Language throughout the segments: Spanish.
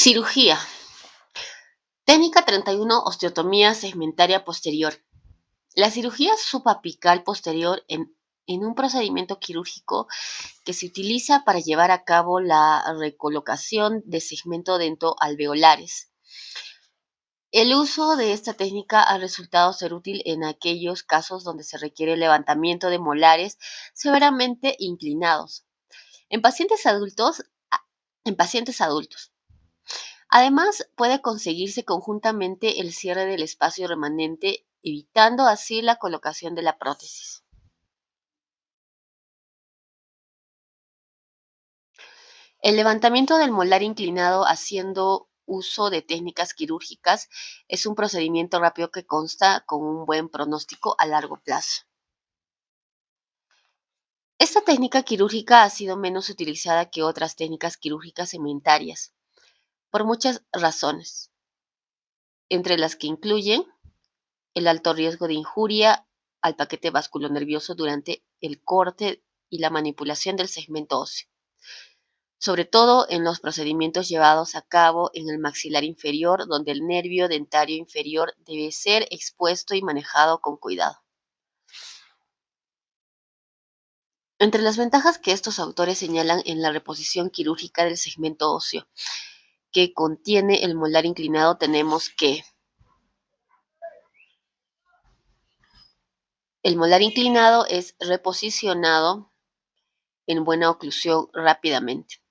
Cirugía. Técnica 31, osteotomía segmentaria posterior. La cirugía subapical posterior en un procedimiento quirúrgico que se utiliza para llevar a cabo la recolocación de segmento dentoalveolares. El uso de esta técnica ha resultado ser útil en aquellos casos donde se requiere el levantamiento de molares severamente inclinados. En pacientes adultos, en pacientes adultos. Además, puede conseguirse conjuntamente el cierre del espacio remanente, evitando así la colocación de la prótesis. El levantamiento del molar inclinado haciendo uso de técnicas quirúrgicas es un procedimiento rápido que consta con un buen pronóstico a largo plazo. Esta técnica quirúrgica ha sido menos utilizada que otras técnicas quirúrgicas segmentarias, por muchas razones, entre las que incluyen el alto riesgo de injuria al paquete vasculonervioso durante el corte y la manipulación del segmento óseo, sobre todo en los procedimientos llevados a cabo en el maxilar inferior, donde el nervio dentario inferior debe ser expuesto y manejado con cuidado. Entre las ventajas que estos autores señalan en la reposición quirúrgica del segmento óseo que contiene el molar inclinado tenemos que el molar inclinado es reposicionado en buena oclusión rápidamente.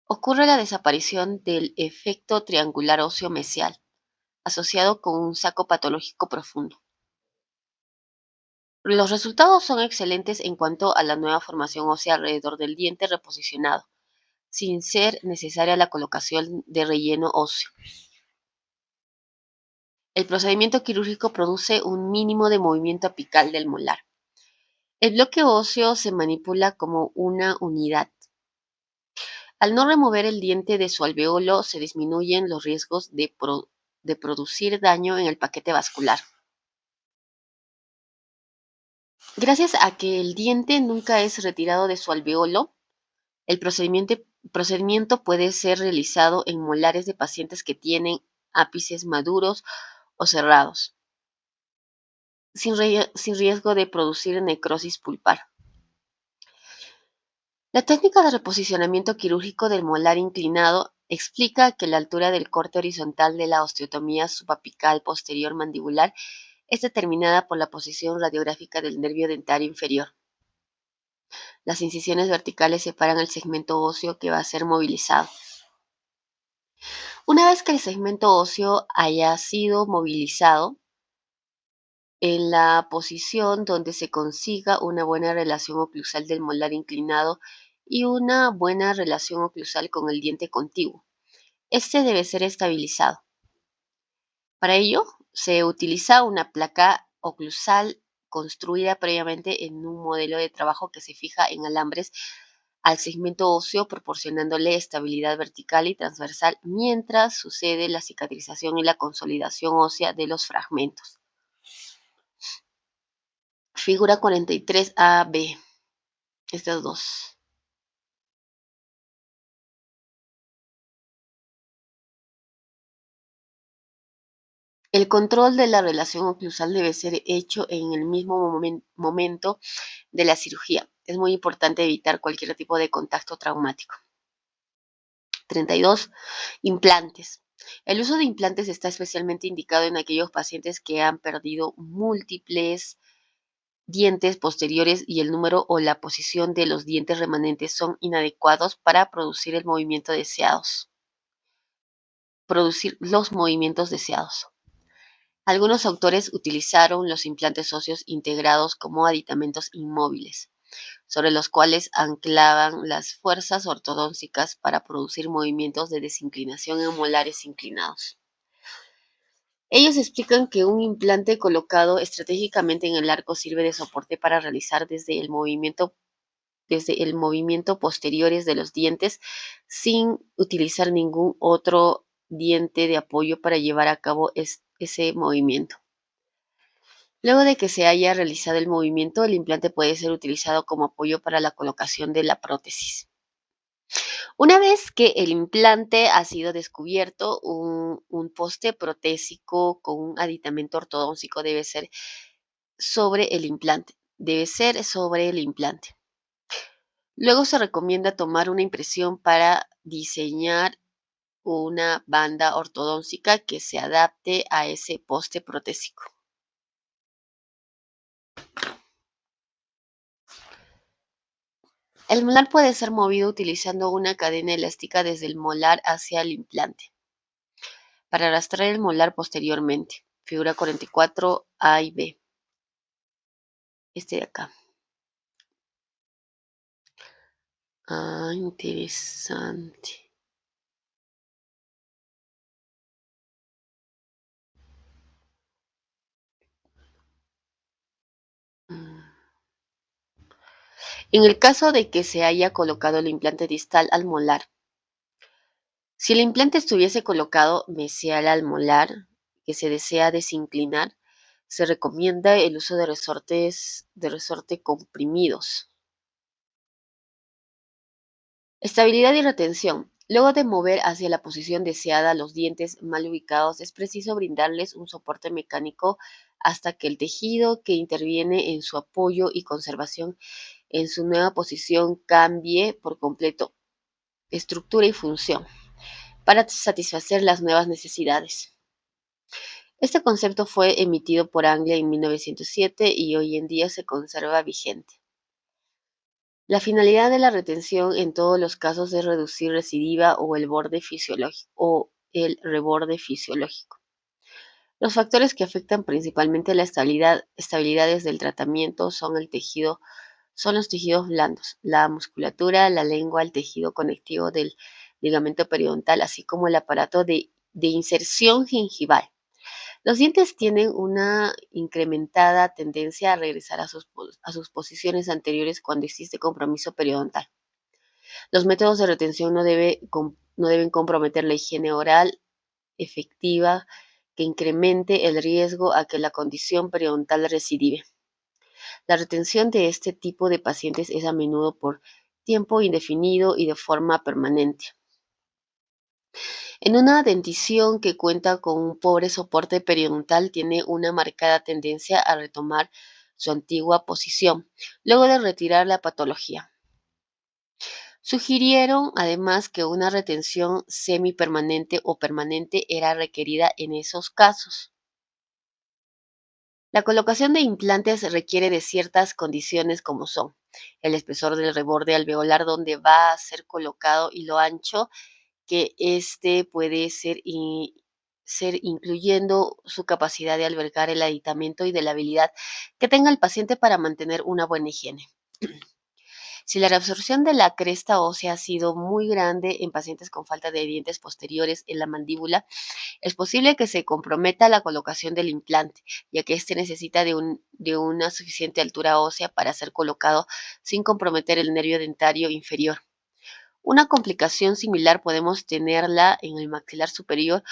Ocurre la desaparición del efecto triangular óseo mesial, asociado con un saco patológico profundo. Los resultados son excelentes en cuanto a la nueva formación ósea alrededor del diente reposicionado, sin ser necesaria la colocación de relleno óseo. El procedimiento quirúrgico produce un mínimo de movimiento apical del molar. El bloque óseo se manipula como una unidad. Al no remover el diente de su alveolo, se disminuyen los riesgos de producir daño en el paquete vascular. Gracias a que el diente nunca es retirado de su alveolo, el procedimiento puede ser realizado en molares de pacientes que tienen ápices maduros o cerrados, sin riesgo de producir necrosis pulpar. La técnica de reposicionamiento quirúrgico del molar inclinado explica que la altura del corte horizontal de la osteotomía subapical posterior mandibular es determinada por la posición radiográfica del nervio dentario inferior. Las incisiones verticales separan el segmento óseo que va a ser movilizado. Una vez que el segmento óseo haya sido movilizado, en la posición donde se consiga una buena relación oclusal del molar inclinado y una buena relación oclusal con el diente contiguo. Este debe ser estabilizado. Para ello, se utiliza una placa oclusal construida previamente en un modelo de trabajo que se fija en alambres al segmento óseo, proporcionándole estabilidad vertical y transversal mientras sucede la cicatrización y la consolidación ósea de los fragmentos. Figura 43A-B. Estas dos. El control de la relación oclusal debe ser hecho en el mismo momento de la cirugía. Es muy importante evitar cualquier tipo de contacto traumático. 32. Implantes. El uso de implantes está especialmente indicado en aquellos pacientes que han perdido múltiples dientes posteriores y el número o la posición de los dientes remanentes son inadecuados para producir los movimientos deseados. Algunos autores utilizaron los implantes óseos integrados como aditamentos inmóviles, sobre los cuales anclaban las fuerzas ortodónticas para producir movimientos de desinclinación en molares inclinados. Ellos explican que un implante colocado estratégicamente en el arco sirve de soporte para realizar desde el movimiento posteriores de los dientes sin utilizar ningún otro diente de apoyo para llevar a cabo ese movimiento. Luego de que se haya realizado el movimiento, el implante puede ser utilizado como apoyo para la colocación de la prótesis. Una vez que el implante ha sido descubierto, un poste protésico con un aditamento ortodóntico debe ser sobre el implante. Luego se recomienda tomar una impresión para diseñar una banda ortodóntica que se adapte a ese poste protésico. El molar puede ser movido utilizando una cadena elástica desde el molar hacia el implante para arrastrar el molar posteriormente. Figura 44 A y B. Este de acá. Ah, interesante. Mm. En el caso de que se haya colocado el implante distal al molar, si el implante estuviese colocado mesial al molar, que se desea desinclinar, se recomienda el uso de resortes de resorte comprimidos. Estabilidad y retención. Luego de mover hacia la posición deseada los dientes mal ubicados, es preciso brindarles un soporte mecánico hasta que el tejido que interviene en su apoyo y conservación en su nueva posición cambie por completo estructura y función para satisfacer las nuevas necesidades. Este concepto fue emitido por Anglia en 1907 y hoy en día se conserva vigente. La finalidad de la retención en todos los casos es reducir recidiva o el reborde fisiológico. Los factores que afectan principalmente la estabilidades del tratamiento son los tejidos blandos, la musculatura, la lengua, el tejido conectivo del ligamento periodontal, así como el aparato de inserción gingival. Los dientes tienen una incrementada tendencia a regresar a sus posiciones anteriores cuando existe compromiso periodontal. Los métodos de retención no deben comprometer la higiene oral efectiva que incremente el riesgo a que la condición periodontal recidive. La retención de este tipo de pacientes es a menudo por tiempo indefinido y de forma permanente. En una dentición que cuenta con un pobre soporte periodontal tiene una marcada tendencia a retomar su antigua posición, luego de retirar la patología. Sugirieron además que una retención semipermanente o permanente era requerida en esos casos. La colocación de implantes requiere de ciertas condiciones como son el espesor del reborde alveolar donde va a ser colocado y lo ancho que éste puede ser incluyendo su capacidad de albergar el aditamento y de la habilidad que tenga el paciente para mantener una buena higiene. Si la reabsorción de la cresta ósea ha sido muy grande en pacientes con falta de dientes posteriores en la mandíbula, es posible que se comprometa la colocación del implante, ya que éste necesita de una suficiente altura ósea para ser colocado sin comprometer el nervio dentario inferior. Una complicación similar podemos tenerla en el maxilar superior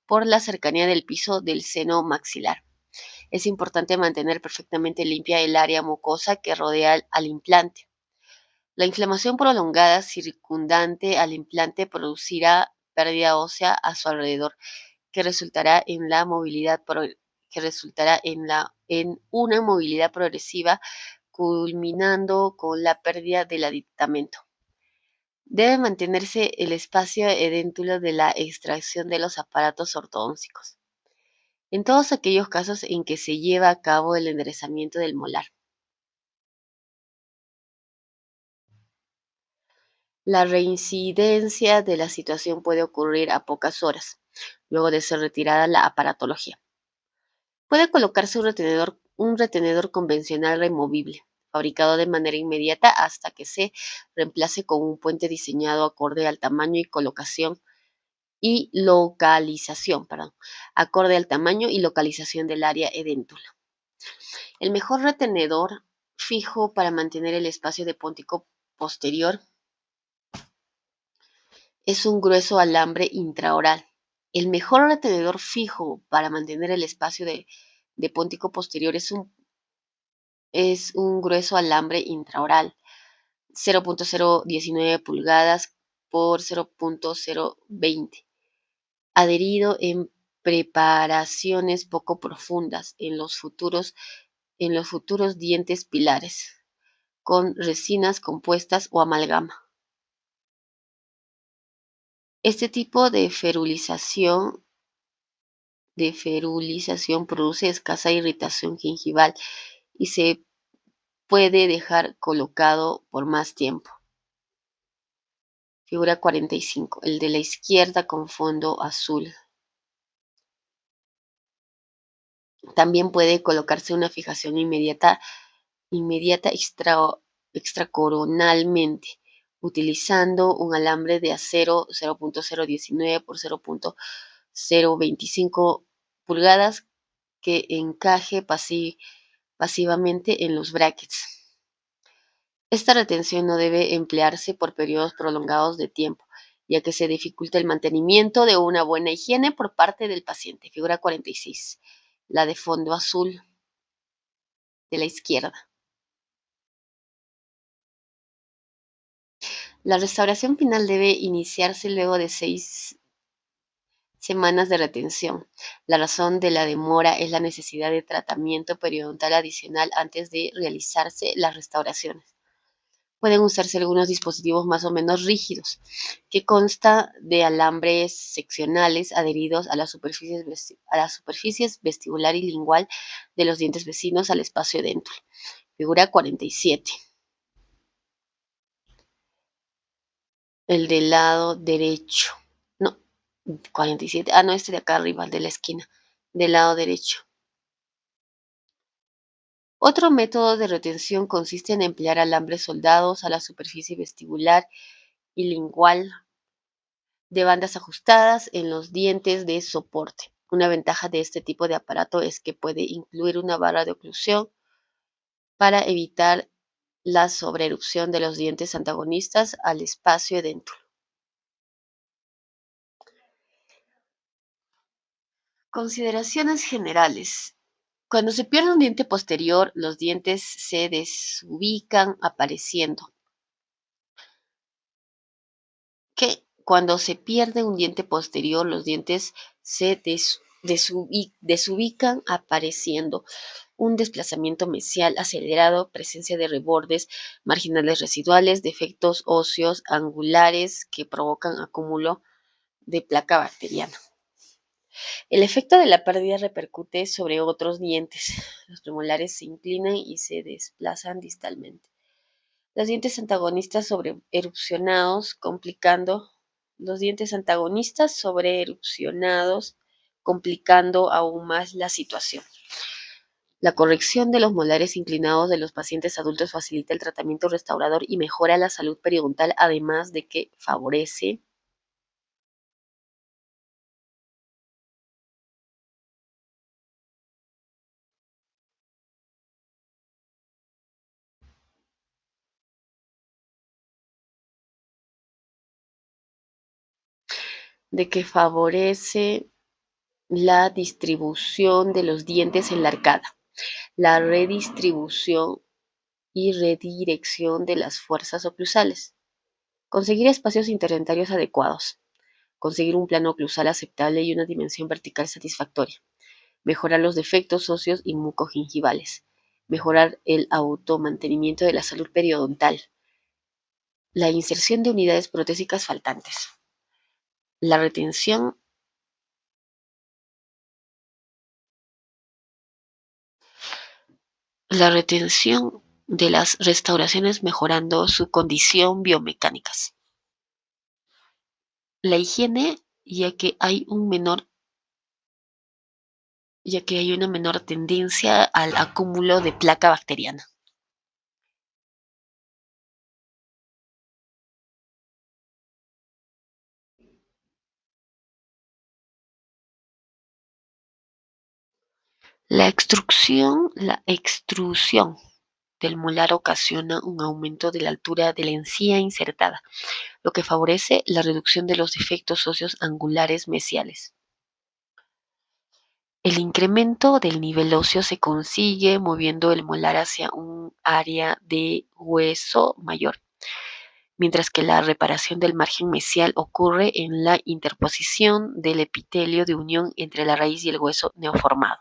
por la cercanía del piso del seno maxilar. Es importante mantener perfectamente limpia el área mucosa que rodea al implante. La inflamación prolongada circundante al implante producirá pérdida ósea a su alrededor, que resultará en una movilidad progresiva, culminando con la pérdida del aditamento. Debe mantenerse el espacio edéntulo de la extracción de los aparatos ortodónticos, en todos aquellos casos en que se lleva a cabo el enderezamiento del molar. La reincidencia de la situación puede ocurrir a pocas horas, luego de ser retirada la aparatología. Puede colocarse un retenedor convencional removible, fabricado de manera inmediata hasta que se reemplace con un puente diseñado acorde al tamaño y acorde al tamaño y localización del área edéntula. El mejor retenedor fijo para mantener el espacio de póntico posterior es un grueso alambre intraoral. El mejor retenedor fijo para mantener el espacio de póntico posterior es un grueso alambre intraoral, 0.019 pulgadas por 0.020, adherido en preparaciones poco profundas en los futuros dientes pilares, con resinas compuestas o amalgama. Este tipo de ferulización produce escasa irritación gingival y se puede dejar colocado por más tiempo. Figura 45, el de la izquierda con fondo azul. También puede colocarse una fijación inmediata extracoronalmente, utilizando un alambre de acero 0.019 por 0.025 pulgadas que encaje pasivamente en los brackets. Esta retención no debe emplearse por periodos prolongados de tiempo, ya que se dificulta el mantenimiento de una buena higiene por parte del paciente. Figura 46, la de fondo azul de la izquierda. La restauración final debe iniciarse luego de 6 semanas de retención. La razón de la demora es la necesidad de tratamiento periodontal adicional antes de realizarse las restauraciones. Pueden usarse algunos dispositivos más o menos rígidos, que consta de alambres seccionales adheridos a las superficies vestibular y lingual de los dientes vecinos al espacio dental. Figura 47. El del lado derecho. No, 47. No, este de acá arriba, el de la esquina, del lado derecho. Otro método de retención consiste en emplear alambres soldados a la superficie vestibular y lingual de bandas ajustadas en los dientes de soporte. Una ventaja de este tipo de aparato es que puede incluir una barra de oclusión para evitar la sobreerupción de los dientes antagonistas al espacio edéntulo. Consideraciones generales. Cuando se pierde un diente posterior, los dientes se desubican apareciendo. Cuando se pierde un diente posterior, los dientes se desubican apareciendo un desplazamiento mesial acelerado, presencia de rebordes marginales residuales, defectos óseos angulares que provocan acúmulo de placa bacteriana. El efecto de la pérdida repercute sobre otros dientes. Los premolares se inclinan y se desplazan distalmente. Los dientes antagonistas complicando aún más la situación. La corrección de los molares inclinados de los pacientes adultos facilita el tratamiento restaurador y mejora la salud periodontal, además de que favorece la distribución de los dientes en la arcada, la redistribución y redirección de las fuerzas oclusales, conseguir espacios interdentarios adecuados, conseguir un plano oclusal aceptable y una dimensión vertical satisfactoria, mejorar los defectos óseos y mucogingivales, mejorar el automantenimiento de la salud periodontal, la inserción de unidades protésicas faltantes, la retención de las restauraciones mejorando su condición biomecánicas. La higiene, ya que hay una menor tendencia al acúmulo de placa bacteriana. La extrusión del molar ocasiona un aumento de la altura de la encía insertada, lo que favorece la reducción de los defectos óseos angulares mesiales. El incremento del nivel óseo se consigue moviendo el molar hacia un área de hueso mayor, mientras que la reparación del margen mesial ocurre en la interposición del epitelio de unión entre la raíz y el hueso neoformado.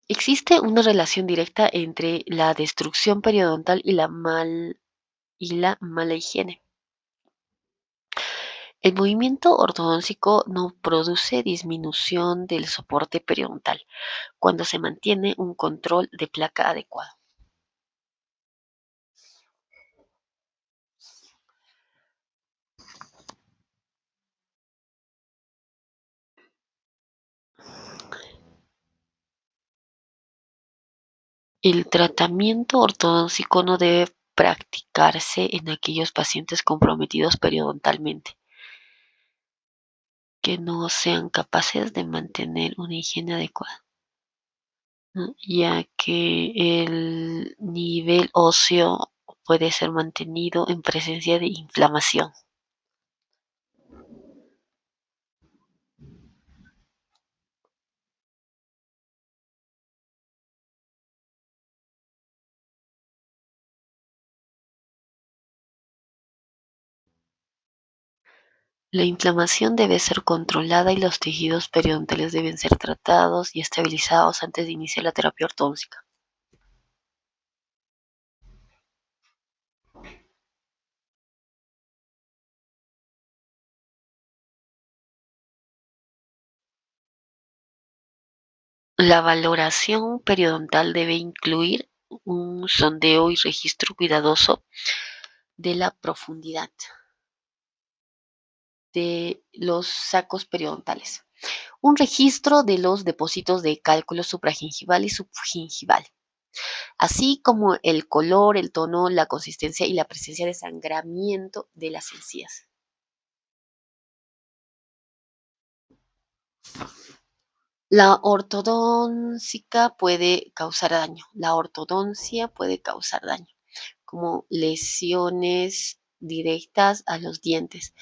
Existe una relación directa entre la destrucción periodontal y la mala higiene. El movimiento ortodóntico no produce disminución del soporte periodontal cuando se mantiene un control de placa adecuado. El tratamiento ortodóntico no debe practicarse en aquellos pacientes comprometidos periodontalmente que no sean capaces de mantener una higiene adecuada, ¿no? Ya que el nivel óseo puede ser mantenido en presencia de inflamación. La inflamación debe ser controlada y los tejidos periodontales deben ser tratados y estabilizados antes de iniciar la terapia ortodóntica. La valoración periodontal debe incluir un sondeo y registro cuidadoso de la profundidad de los sacos periodontales, un registro de los depósitos de cálculo supragingival y subgingival, así como el color, el tono, la consistencia y la presencia de sangramiento de las encías. La ortodoncia puede causar daño, como lesiones directas a los dientes,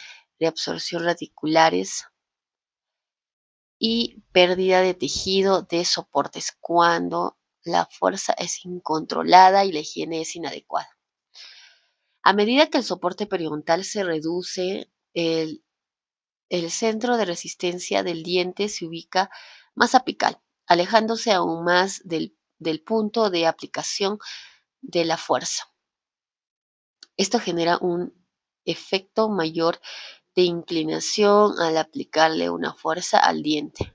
reabsorción radiculares y pérdida de tejido de soportes cuando la fuerza es incontrolada y la higiene es inadecuada. A medida que el soporte periodontal se reduce, el centro de resistencia del diente se ubica más apical, alejándose aún más del punto de aplicación de la fuerza. Esto genera un efecto mayor de inclinación al aplicarle una fuerza al diente.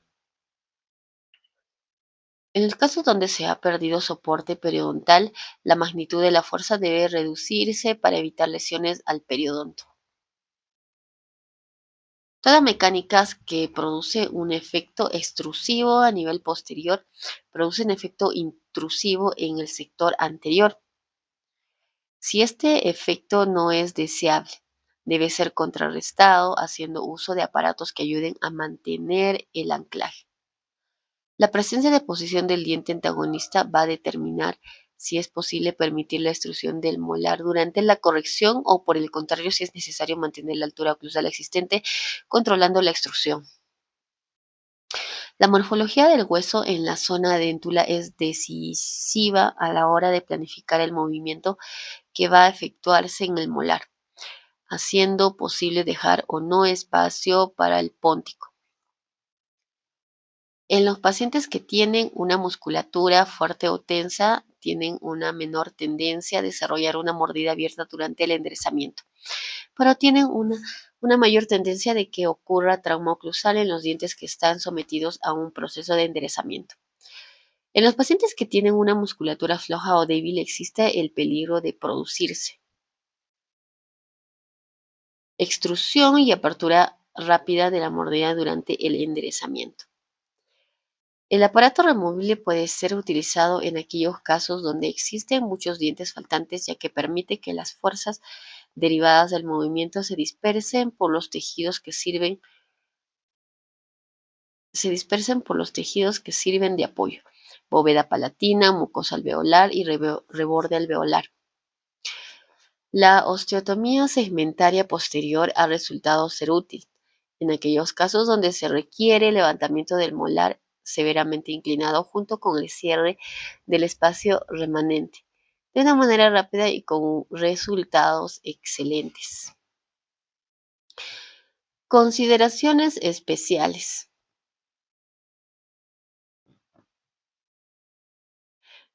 En el caso donde se ha perdido soporte periodontal, la magnitud de la fuerza debe reducirse para evitar lesiones al periodonto. Toda mecánica que produce un efecto extrusivo a nivel posterior produce un efecto intrusivo en el sector anterior. Si este efecto no es deseable, debe ser contrarrestado haciendo uso de aparatos que ayuden a mantener el anclaje. La presencia de posición del diente antagonista va a determinar si es posible permitir la extrusión del molar durante la corrección o, por el contrario, si es necesario mantener la altura oclusal existente controlando la extrusión. La morfología del hueso en la zona dentula es decisiva a la hora de planificar el movimiento que va a efectuarse en el molar, haciendo posible dejar o no espacio para el póntico. En los pacientes que tienen una musculatura fuerte o tensa, tienen una menor tendencia a desarrollar una mordida abierta durante el enderezamiento, pero tienen una mayor tendencia de que ocurra trauma oclusal en los dientes que están sometidos a un proceso de enderezamiento. En los pacientes que tienen una musculatura floja o débil existe el peligro de producirse extrusión y apertura rápida de la mordida durante el enderezamiento. El aparato removible puede ser utilizado en aquellos casos donde existen muchos dientes faltantes, ya que permite que las fuerzas derivadas del movimiento se dispersen por los tejidos que sirven de apoyo: bóveda palatina, mucosa alveolar y reborde alveolar. La osteotomía segmentaria posterior ha resultado ser útil en aquellos casos donde se requiere levantamiento del molar severamente inclinado junto con el cierre del espacio remanente, de una manera rápida y con resultados excelentes. Consideraciones especiales.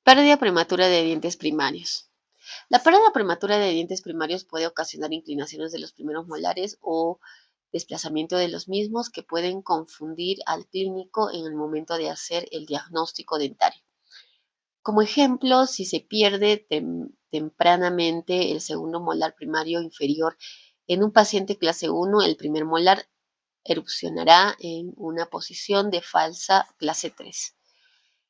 Pérdida prematura de dientes primarios. La pérdida prematura de dientes primarios puede ocasionar inclinaciones de los primeros molares o desplazamiento de los mismos que pueden confundir al clínico en el momento de hacer el diagnóstico dentario. Como ejemplo, si se pierde tempranamente el segundo molar primario inferior en un paciente clase 1, el primer molar erupcionará en una posición de falsa clase 3.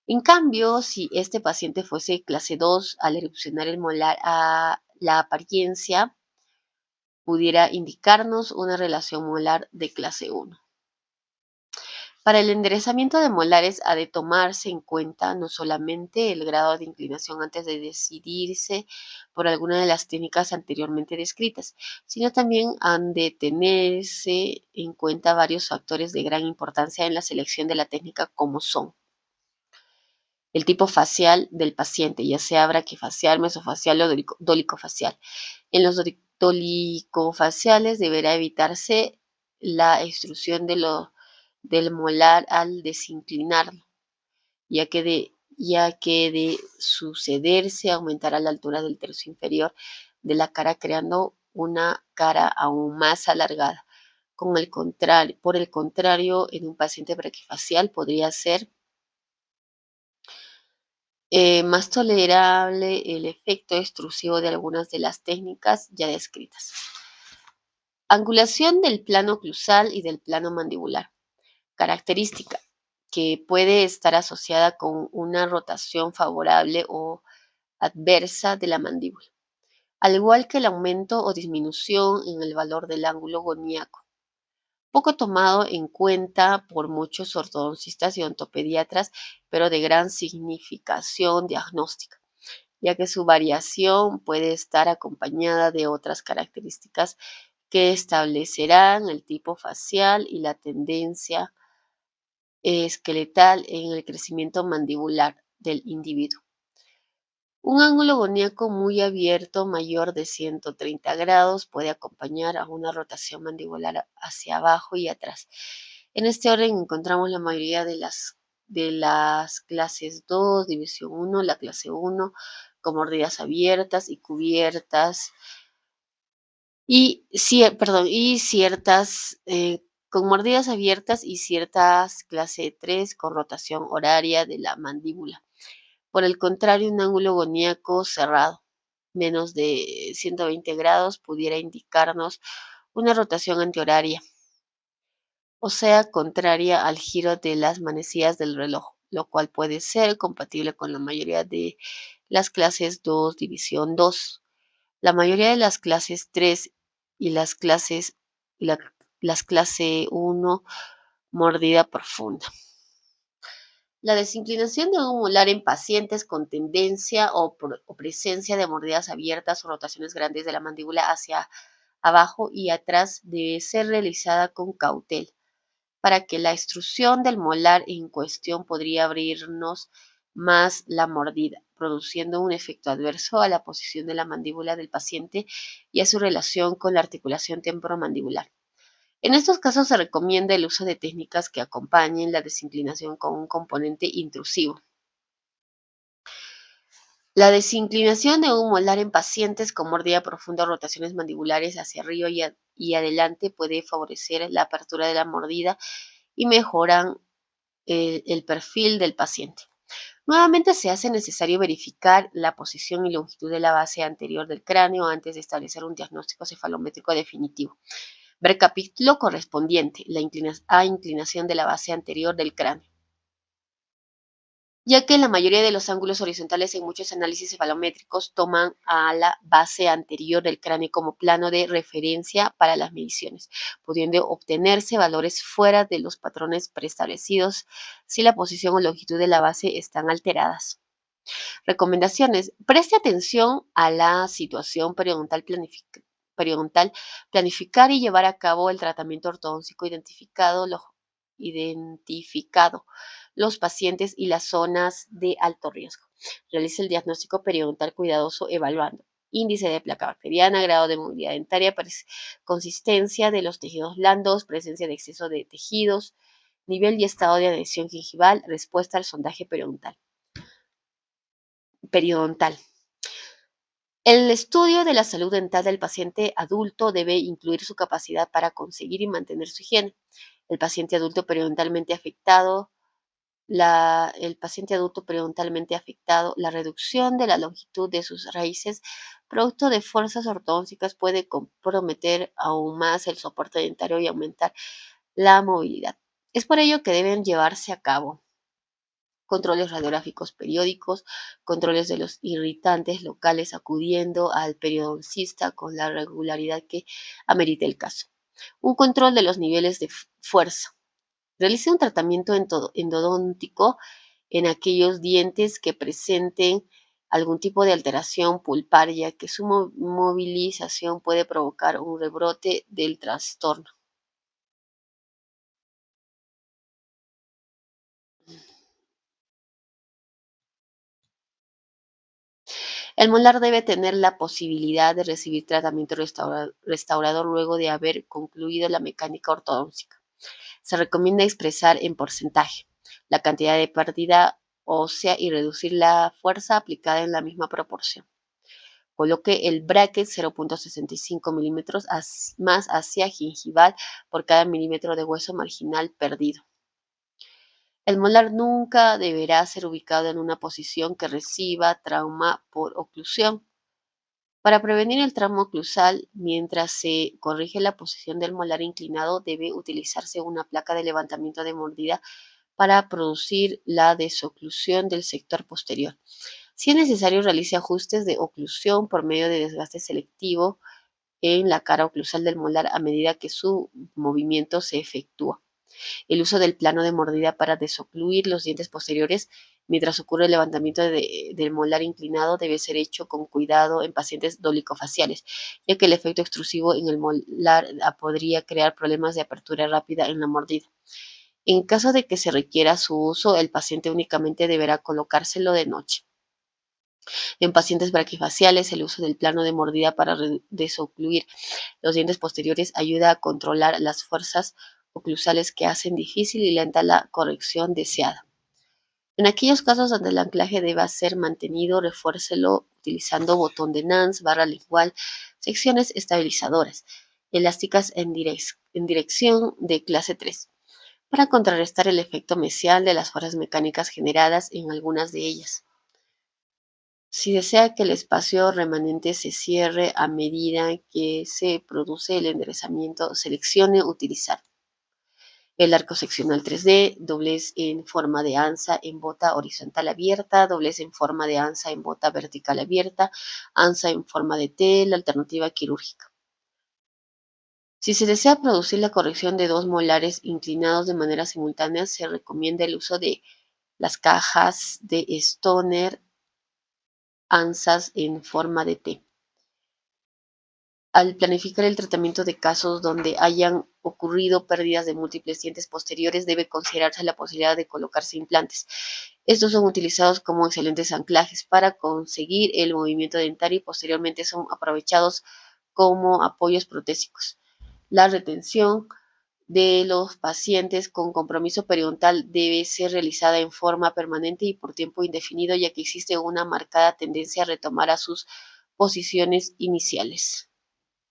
En cambio, si este paciente fuese clase 2, al erupcionar el molar a la apariencia, pudiera indicarnos una relación molar de clase 1. Para el enderezamiento de molares ha de tomarse en cuenta no solamente el grado de inclinación antes de decidirse por alguna de las técnicas anteriormente descritas, sino también han de tenerse en cuenta varios factores de gran importancia en la selección de la técnica, como son el tipo facial del paciente, ya sea braquifacial, mesofacial o dolicofacial. En los dolicofaciales deberá evitarse la extrusión del molar al desinclinarlo, ya que de sucederse aumentará la altura del tercio inferior de la cara, creando una cara aún más alargada. Por el contrario, en un paciente braquifacial podría ser más tolerable el efecto extrusivo de algunas de las técnicas ya descritas. Angulación del plano oclusal y del plano mandibular. Característica que puede estar asociada con una rotación favorable o adversa de la mandíbula, al igual que el aumento o disminución en el valor del ángulo goníaco, poco tomado en cuenta por muchos ortodoncistas y ontopediatras, pero de gran significación diagnóstica, ya que su variación puede estar acompañada de otras características que establecerán el tipo facial y la tendencia esqueletal en el crecimiento mandibular del individuo. Un ángulo goníaco muy abierto, mayor de 130 grados, puede acompañar a una rotación mandibular hacia abajo y atrás. En este orden encontramos la mayoría de las clases 2, división 1, la clase 1, con mordidas abiertas y cubiertas, y ciertas, con mordidas abiertas y ciertas clase 3 con rotación horaria de la mandíbula. Por el contrario, un ángulo goníaco cerrado, menos de 120 grados, pudiera indicarnos una rotación antihoraria, o sea, contraria al giro de las manecillas del reloj, lo cual puede ser compatible con la mayoría de las clases 2, división 2. La mayoría de las clases 3 y las clase 1, mordida profunda. La desinclinación de un molar en pacientes con tendencia o presencia de mordidas abiertas o rotaciones grandes de la mandíbula hacia abajo y atrás debe ser realizada con cautela, para que la extrusión del molar en cuestión podría abrirnos más la mordida, produciendo un efecto adverso a la posición de la mandíbula del paciente y a su relación con la articulación temporomandibular. En estos casos se recomienda el uso de técnicas que acompañen la desinclinación con un componente intrusivo. La desinclinación de un molar en pacientes con mordida profunda o rotaciones mandibulares hacia arriba y adelante puede favorecer la apertura de la mordida y mejoran el perfil del paciente. Nuevamente se hace necesario verificar la posición y longitud de la base anterior del cráneo antes de establecer un diagnóstico cefalométrico definitivo. Ver capítulo correspondiente a inclinación de la base anterior del cráneo, ya que la mayoría de los ángulos horizontales en muchos análisis cefalométricos toman a la base anterior del cráneo como plano de referencia para las mediciones, pudiendo obtenerse valores fuera de los patrones preestablecidos si la posición o longitud de la base están alteradas. Recomendaciones. Preste atención a la situación periodontal, planificar y llevar a cabo el tratamiento ortodóntico identificado, los pacientes y las zonas de alto riesgo. Realiza el diagnóstico periodontal cuidadoso evaluando índice de placa bacteriana, grado de movilidad dentaria, consistencia de los tejidos blandos, presencia de exceso de tejidos, nivel y estado de adhesión gingival, respuesta al sondaje periodontal. El estudio de la salud dental del paciente adulto debe incluir su capacidad para conseguir y mantener su higiene. El paciente adulto periodontalmente afectado, la reducción de la longitud de sus raíces, producto de fuerzas ortodónticas, puede comprometer aún más el soporte dentario y aumentar la movilidad. Es por ello que deben llevarse a cabo controles radiográficos periódicos, controles de los irritantes locales, acudiendo al periodoncista con la regularidad que amerite el caso. Un control de los niveles de fuerza. Realice un tratamiento endodóntico en aquellos dientes que presenten algún tipo de alteración pulparia, que su movilización puede provocar un rebrote del trastorno. El molar debe tener la posibilidad de recibir tratamiento restaurador luego de haber concluido la mecánica ortodóntica. Se recomienda expresar en porcentaje la cantidad de pérdida ósea y reducir la fuerza aplicada en la misma proporción. Coloque el bracket 0.65 milímetros más hacia gingival por cada milímetro de hueso marginal perdido. El molar nunca deberá ser ubicado en una posición que reciba trauma por oclusión. Para prevenir el trauma oclusal, mientras se corrige la posición del molar inclinado, debe utilizarse una placa de levantamiento de mordida para producir la desoclusión del sector posterior. Si es necesario, realice ajustes de oclusión por medio de desgaste selectivo en la cara oclusal del molar a medida que su movimiento se efectúa. El uso del plano de mordida para desocluir los dientes posteriores mientras ocurre el levantamiento del molar inclinado debe ser hecho con cuidado en pacientes dolicofaciales, ya que el efecto extrusivo en el molar podría crear problemas de apertura rápida en la mordida. En caso de que se requiera su uso, el paciente únicamente deberá colocárselo de noche. En pacientes braquifaciales, el uso del plano de mordida para desocluir los dientes posteriores ayuda a controlar las fuerzas oclusales que hacen difícil y lenta la corrección deseada. En aquellos casos donde el anclaje deba ser mantenido, refuércelo utilizando botón de Nance, barra lingual, secciones estabilizadoras, elásticas en dirección de clase 3, para contrarrestar el efecto mesial de las fuerzas mecánicas generadas en algunas de ellas. Si desea que el espacio remanente se cierre a medida que se produce el enderezamiento, seleccione Utilizar. El arco seccional 3D, doblez en forma de anza en bota horizontal abierta, doblez en forma de anza en bota vertical abierta, anza en forma de T, la alternativa quirúrgica. Si se desea producir la corrección de dos molares inclinados de manera simultánea, se recomienda el uso de las cajas de Stoner anzas en forma de T. Al planificar el tratamiento de casos donde hayan ocurrido pérdidas de múltiples dientes posteriores, debe considerarse la posibilidad de colocarse implantes. Estos son utilizados como excelentes anclajes para conseguir el movimiento dentario y posteriormente son aprovechados como apoyos protésicos. La retención de los pacientes con compromiso periodontal debe ser realizada en forma permanente y por tiempo indefinido, ya que existe una marcada tendencia a retomar a sus posiciones iniciales.